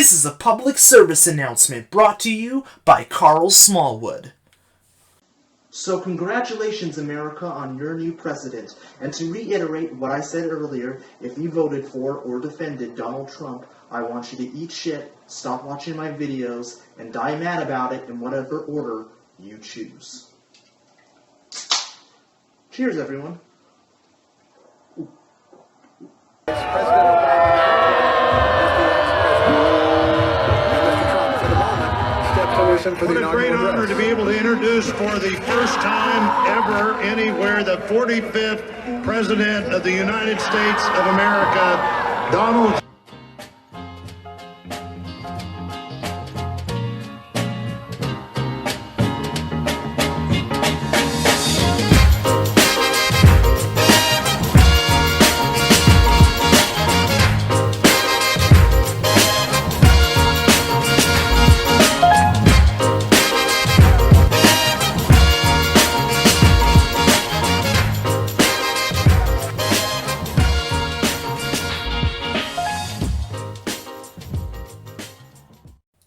This is a public service announcement brought to you by Karl Smallwood. So congratulations, America, on your new president. And to reiterate what I said earlier, if you voted for or defended Donald Trump, I want you to eat shit, stop watching my videos, and die mad about it in whatever order you choose. Cheers, everyone. What a great honor to be able to introduce for the first time ever anywhere the 45th President of the United States of America, Donald Trump.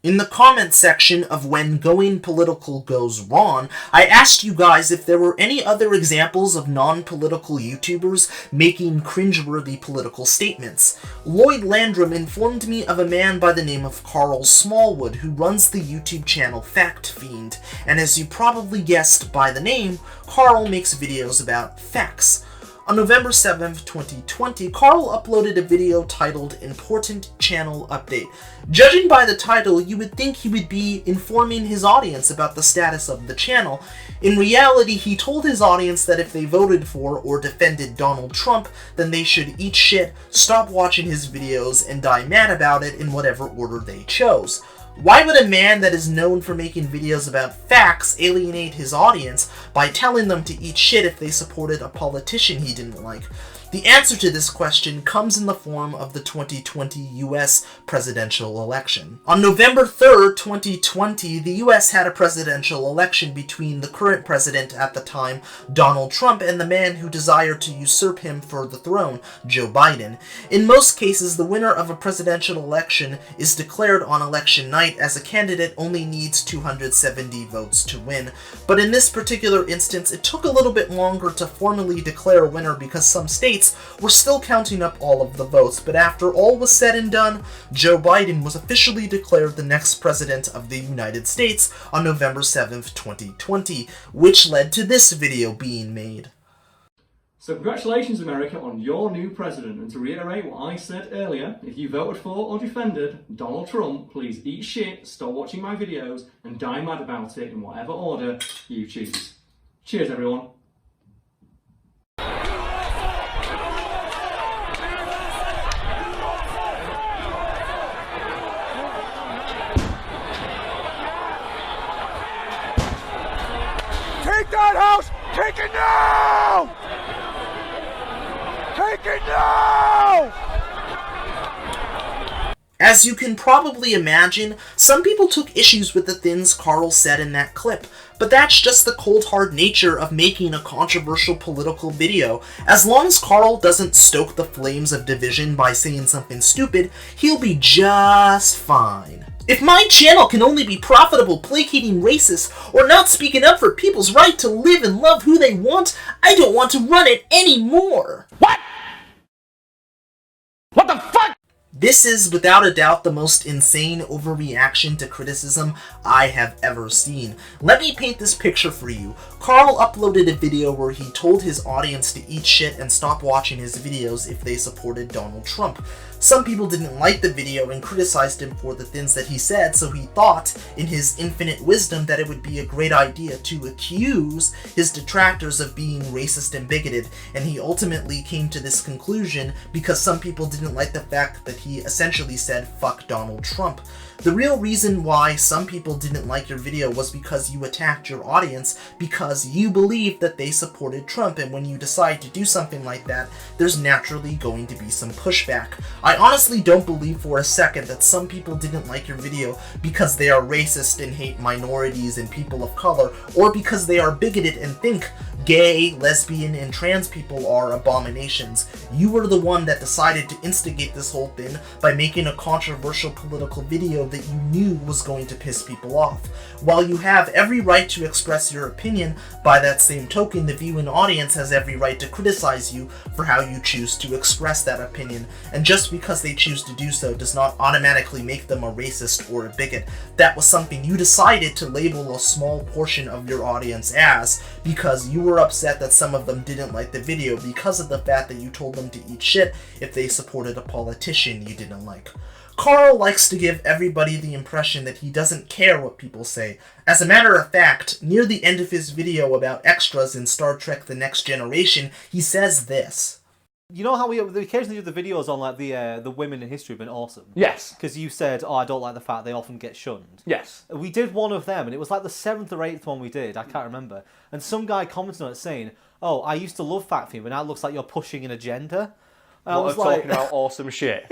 In the comment section of When Going Political Goes Wrong, I asked you guys if there were any other examples of non-political YouTubers making cringeworthy political statements. Lloyd Landrum informed me of a man by the name of Karl Smallwood who runs the YouTube channel Fact Fiend, and as you probably guessed by the name, Karl makes videos about facts. On November 7th, 2020, Karl uploaded a video titled Important Channel Update. Judging by the title, you would think he would be informing his audience about the status of the channel. In reality, he told his audience that if they voted for or defended Donald Trump, then they should eat shit, stop watching his videos, and die mad about it in whatever order they chose. Why would a man that is known for making videos about facts alienate his audience by telling them to eat shit if they supported a politician he didn't like? The answer to this question comes in the form of the 2020 U.S. presidential election. On November 3rd, 2020, the U.S. had a presidential election between the current president at the time, Donald Trump, and the man who desired to usurp him for the throne, Joe Biden. In most cases, the winner of a presidential election is declared on election night, as a candidate only needs 270 votes to win. But in this particular instance, it took a little bit longer to formally declare a winner because some states were still counting up all of the votes, but after all was said and done, Joe Biden was officially declared the next president of the United States on November 7th, 2020, which led to this video being made. So congratulations, America, on your new president, and to reiterate what I said earlier, if you voted for or defended Donald Trump, please eat shit, stop watching my videos, and die mad about it in whatever order you choose. Cheers, everyone. Take that house! Take it now! Take it now! As you can probably imagine, some people took issues with the things Karl said in that clip, but that's just the cold hard nature of making a controversial political video. As long as Karl doesn't stoke the flames of division by saying something stupid, he'll be just fine. If my channel can only be profitable placating racists or not speaking up for people's right to live and love who they want, I don't want to run it anymore. What? What the fuck? This is, without a doubt, the most insane overreaction to criticism I have ever seen. Let me paint this picture for you. Karl uploaded a video where he told his audience to eat shit and stop watching his videos if they supported Donald Trump. Some people didn't like the video and criticized him for the things that he said, so he thought, in his infinite wisdom, that it would be a great idea to accuse his detractors of being racist and bigoted, and he ultimately came to this conclusion because some people didn't like the fact that he essentially said, "Fuck Donald Trump." The real reason why some people didn't like your video was because you attacked your audience because you believed that they supported Trump, and when you decide to do something like that, there's naturally going to be some pushback. I honestly don't believe for a second that some people didn't like your video because they are racist and hate minorities and people of color, or because they are bigoted and think gay, lesbian, and trans people are abominations. You were the one that decided to instigate this whole thing by making a controversial political video that you knew was going to piss people off. While you have every right to express your opinion, by that same token, the viewing audience has every right to criticize you for how you choose to express that opinion, and just because they choose to do so does not automatically make them a racist or a bigot. That was something you decided to label a small portion of your audience as, because you were upset that some of them didn't like the video because of the fact that you told them to eat shit if they supported a politician you didn't like. Karl likes to give everybody the impression that he doesn't care what people say. As a matter of fact, near the end of his video about extras in Star Trek The Next Generation, he says this. You know how we occasionally do the videos on like the women in history have been awesome? Yes. Because you said, oh, I don't like the fact they often get shunned. Yes. We did one of them, and it was like the 7th or 8th one we did, I can't remember. And some guy commented on it saying, oh, I used to love fat female, but now it looks like you're pushing an agenda. And I was like, talking about awesome shit.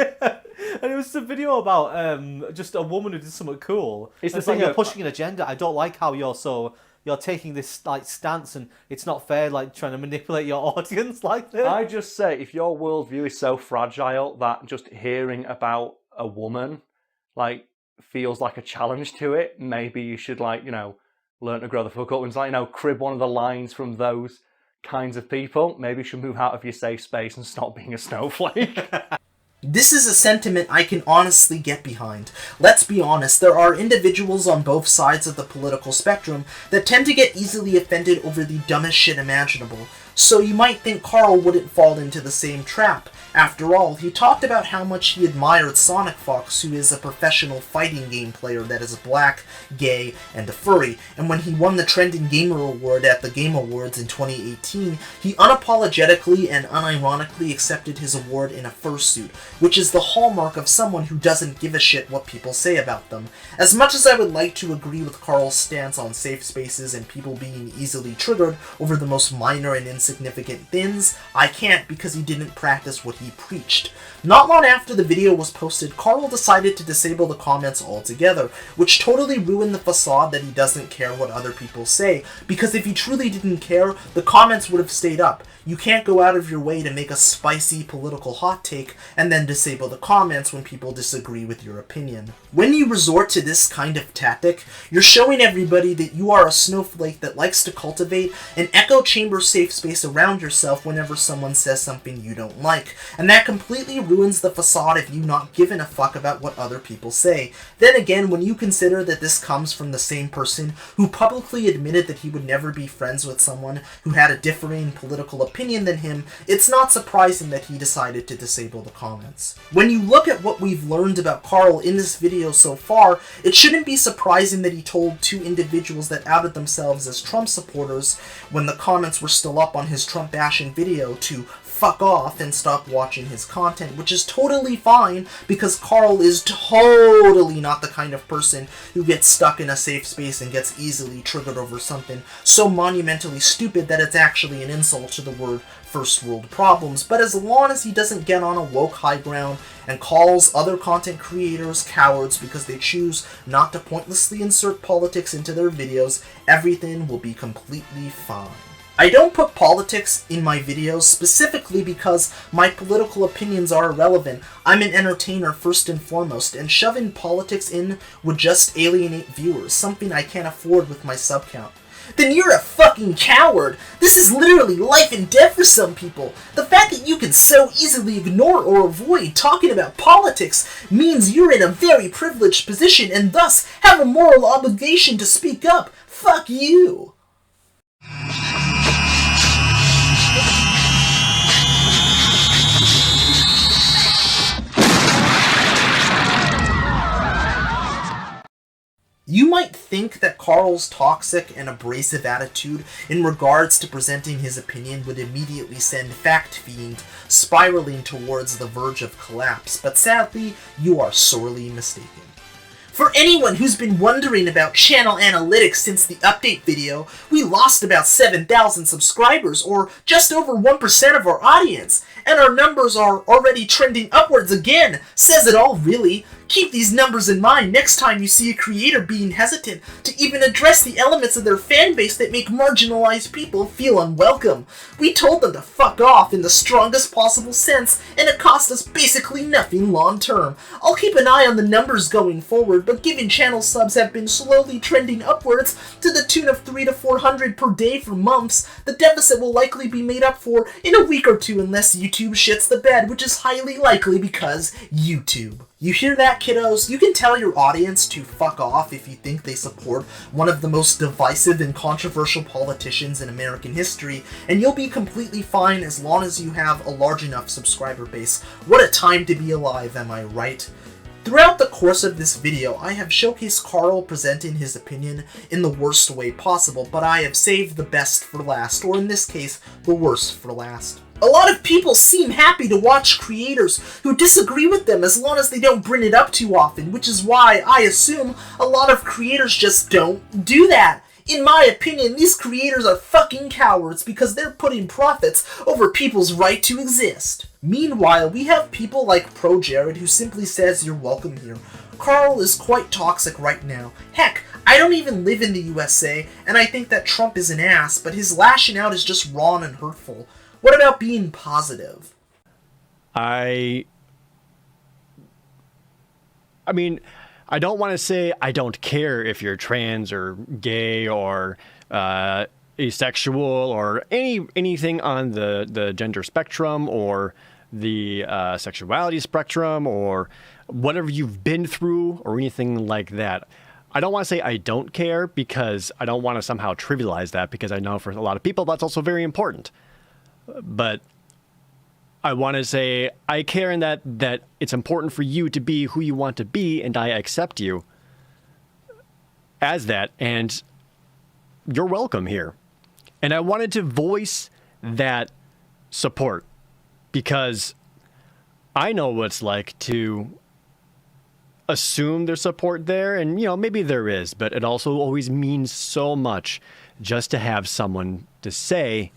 And it was a video about just a woman who did something cool. It's like you're pushing an agenda. I don't like how you're taking this like stance, and it's not fair, like trying to manipulate your audience like this. I just say, if your worldview is so fragile that just hearing about a woman like feels like a challenge to it, maybe you should learn to grow the fuck up and crib one of the lines from those kinds of people. Maybe you should move out of your safe space and stop being a snowflake. This is a sentiment I can honestly get behind. Let's be honest, there are individuals on both sides of the political spectrum that tend to get easily offended over the dumbest shit imaginable. So you might think Karl wouldn't fall into the same trap. After all, he talked about how much he admired Sonic Fox, who is a professional fighting game player that is black, gay, and a furry, and when he won the Trending Gamer Award at the Game Awards in 2018, he unapologetically and unironically accepted his award in a fursuit, which is the hallmark of someone who doesn't give a shit what people say about them. As much as I would like to agree with Karl's stance on safe spaces and people being easily triggered over the most minor and insignificant things, I can't because he didn't practice what he preached. Not long after the video was posted, Karl decided to disable the comments altogether, which totally ruined the facade that he doesn't care what other people say, because if he truly didn't care, the comments would have stayed up. You can't go out of your way to make a spicy political hot take and then disable the comments when people disagree with your opinion. When you resort to this kind of tactic, you're showing everybody that you are a snowflake that likes to cultivate an echo chamber safe space around yourself whenever someone says something you don't like, and that completely ruins the facade of you not giving a fuck about what other people say. Then again, when you consider that this comes from the same person who publicly admitted that he would never be friends with someone who had a differing political opinion than him, it's not surprising that he decided to disable the comments. When you look at what we've learned about Karl in this video so far, it shouldn't be surprising that he told two individuals that outed themselves as Trump supporters when the comments were still up on his Trump bashing video to fuck off and stop watching his content, which is totally fine because Karl is totally not the kind of person who gets stuck in a safe space and gets easily triggered over something so monumentally stupid that it's actually an insult to the word first world problems. But as long as he doesn't get on a woke high ground and calls other content creators cowards because they choose not to pointlessly insert politics into their videos, everything will be completely fine. I don't put politics in my videos specifically because my political opinions are irrelevant. I'm an entertainer first and foremost, and shoving politics in would just alienate viewers, something I can't afford with my sub count. Then you're a fucking coward! This is literally life and death for some people! The fact that you can so easily ignore or avoid talking about politics means you're in a very privileged position and thus have a moral obligation to speak up. Fuck you! You might think that Karl's toxic and abrasive attitude in regards to presenting his opinion would immediately send Fact Fiend spiraling towards the verge of collapse, but sadly, you are sorely mistaken. For anyone who's been wondering about channel analytics since the update video, we lost about 7,000 subscribers, or just over 1% of our audience, and our numbers are already trending upwards again. Says it all, really. Keep these numbers in mind next time you see a creator being hesitant to even address the elements of their fanbase that make marginalized people feel unwelcome. We told them to fuck off in the strongest possible sense, and it cost us basically nothing long term. I'll keep an eye on the numbers going forward, but given channel subs have been slowly trending upwards to the tune of 300 to 400 per day for months, the deficit will likely be made up for in a week or two unless YouTube shits the bed, which is highly likely because YouTube. You hear that, kiddos? You can tell your audience to fuck off if you think they support one of the most divisive and controversial politicians in American history, and you'll be completely fine as long as you have a large enough subscriber base. What a time to be alive, am I right? Throughout the course of this video, I have showcased Karl presenting his opinion in the worst way possible, but I have saved the best for last, or in this case, the worst for last. A lot of people seem happy to watch creators who disagree with them as long as they don't bring it up too often, which is why I assume a lot of creators just don't do that. In my opinion, these creators are fucking cowards because they're putting profits over people's right to exist. Meanwhile, we have people like ProJared who simply says you're welcome here. Karl is quite toxic right now. Heck, I don't even live in the USA, and I think that Trump is an ass, but his lashing out is just wrong and hurtful. What about being positive? I mean, I don't want to say I don't care if you're trans or gay or asexual or anything on the gender spectrum or the sexuality spectrum or whatever you've been through or anything like that. I don't want to say I don't care because I don't want to somehow trivialize that, because I know for a lot of people that's also very important. But I want to say I care in that it's important for you to be who you want to be, and I accept you as that, and you're welcome here. And I wanted to voice that support because I know what it's like to assume there's support there, and maybe there is, but it also always means so much just to have someone to say,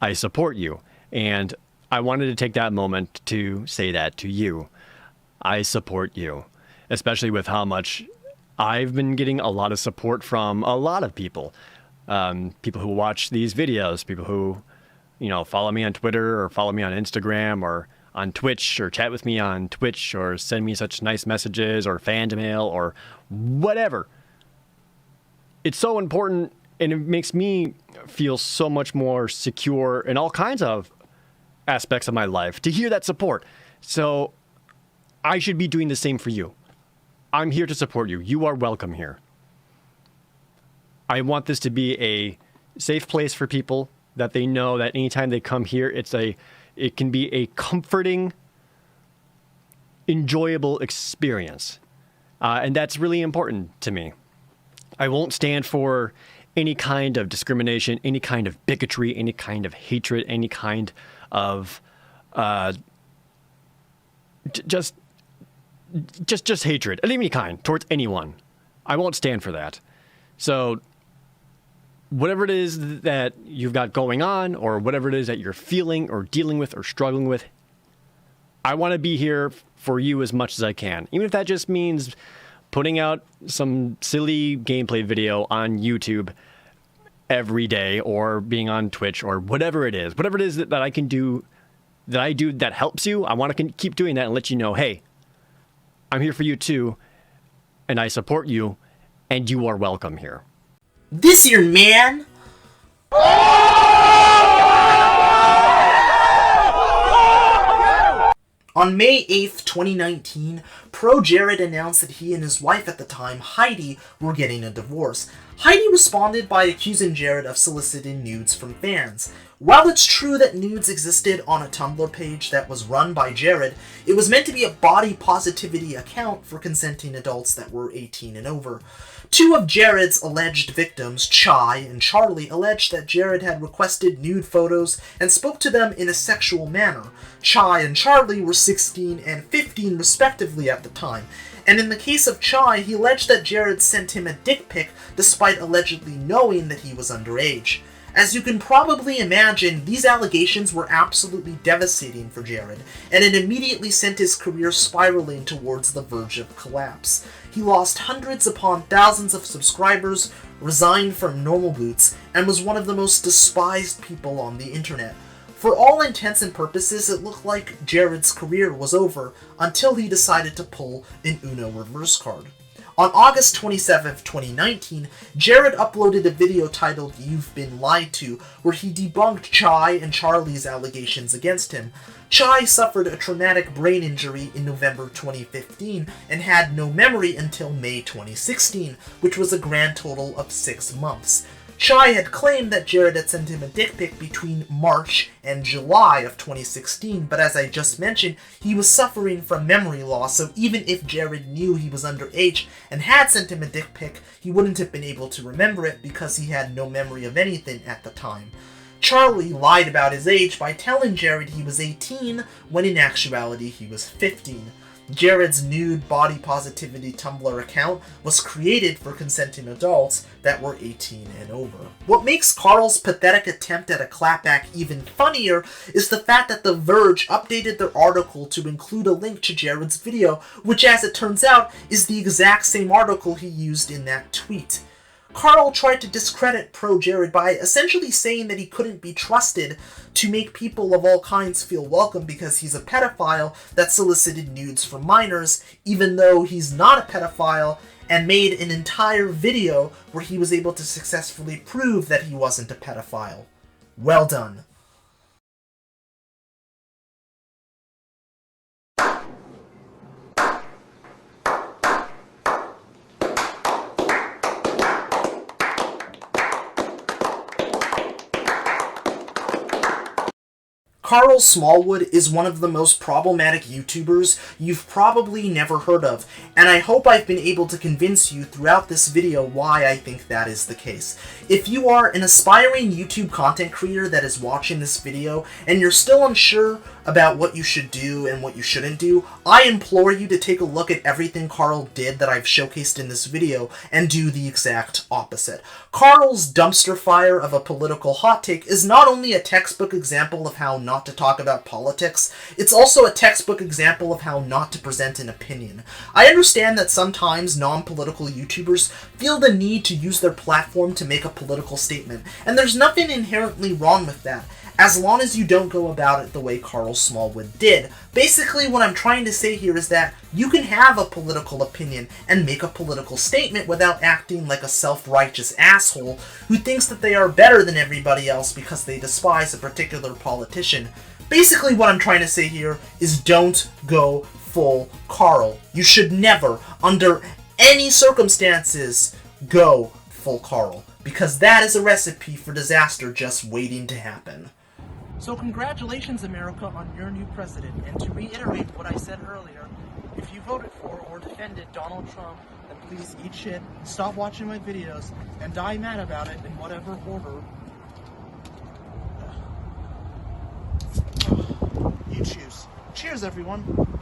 I support you. And I wanted to take that moment to say that to you. I support you, especially with how much I've been getting a lot of support from a lot of people. People who watch these videos, people who, follow me on Twitter or follow me on Instagram or on Twitch or chat with me on Twitch or send me such nice messages or fan mail or whatever. It's so important. And it makes me feel so much more secure in all kinds of aspects of my life to hear that support. So I should be doing the same for you. I'm here to support you. You are welcome here. I want this to be a safe place for people, that they know that anytime they come here, it can be a comforting, enjoyable experience. And that's really important to me. I won't stand for any kind of discrimination, any kind of bigotry, any kind of hatred, any kind of just hatred of any kind towards anyone. I won't stand for that. So whatever it is that you've got going on or whatever it is that you're feeling or dealing with or struggling with, I want to be here for you as much as I can. Even if that just means putting out some silly gameplay video on YouTube every day or being on Twitch or whatever it is that I can do, that helps you. I want to keep doing that and let you know, hey, I'm here for you too, and I support you, and you are welcome here. This your man? On May 8th, 2019, ProJared announced that he and his wife at the time, Heidi, were getting a divorce. Heidi responded by accusing Jared of soliciting nudes from fans. While it's true that nudes existed on a Tumblr page that was run by Jared, it was meant to be a body positivity account for consenting adults that were 18 and over. Two of Jared's alleged victims, Chai and Charlie, alleged that Jared had requested nude photos and spoke to them in a sexual manner. Chai and Charlie were 16 and 15 respectively at the time, and in the case of Chai, he alleged that Jared sent him a dick pic despite allegedly knowing that he was underage. As you can probably imagine, these allegations were absolutely devastating for Jared, and it immediately sent his career spiraling towards the verge of collapse. He lost hundreds upon thousands of subscribers, resigned from Normal Boots, and was one of the most despised people on the internet. For all intents and purposes, it looked like Jared's career was over until he decided to pull an Uno reverse card. On August 27, 2019, Jared uploaded a video titled "You've Been Lied To," where he debunked Chai and Charlie's allegations against him. Chai suffered a traumatic brain injury in November 2015 and had no memory until May 2016, which was a grand total of 6 months. Chai had claimed that Jared had sent him a dick pic between March and July of 2016, but as I just mentioned, he was suffering from memory loss, so even if Jared knew he was underage and had sent him a dick pic, he wouldn't have been able to remember it because he had no memory of anything at the time. Charlie lied about his age by telling Jared he was 18, when in actuality he was 15. Jared's nude body positivity Tumblr account was created for consenting adults that were 18 and over. What makes Karl's pathetic attempt at a clapback even funnier is the fact that The Verge updated their article to include a link to Jared's video, which as it turns out is the exact same article he used in that tweet. Karl tried to discredit ProJared by essentially saying that he couldn't be trusted to make people of all kinds feel welcome because he's a pedophile that solicited nudes from minors, even though he's not a pedophile, and made an entire video where he was able to successfully prove that he wasn't a pedophile. Well done. Karl Smallwood is one of the most problematic YouTubers you've probably never heard of, and I hope I've been able to convince you throughout this video why I think that is the case. If you are an aspiring YouTube content creator that is watching this video, and you're still unsure about what you should do and what you shouldn't do, I implore you to take a look at everything Karl did that I've showcased in this video and do the exact opposite. Karl's dumpster fire of a political hot take is not only a textbook example of how not to talk about politics, it's also a textbook example of how not to present an opinion. I understand that sometimes non-political YouTubers feel the need to use their platform to make a political statement, and there's nothing inherently wrong with that, as long as you don't go about it the way Karl Smallwood did. Basically, what I'm trying to say here is that you can have a political opinion and make a political statement without acting like a self-righteous asshole who thinks that they are better than everybody else because they despise a particular politician. Basically, what I'm trying to say here is don't go full Karl. You should never, under any circumstances, go full Karl, because that is a recipe for disaster just waiting to happen. So congratulations, America, on your new president, and to reiterate what I said earlier, if you voted for or defended Donald Trump, then please eat shit, stop watching my videos, and die mad about it in whatever order you choose. Cheers, everyone!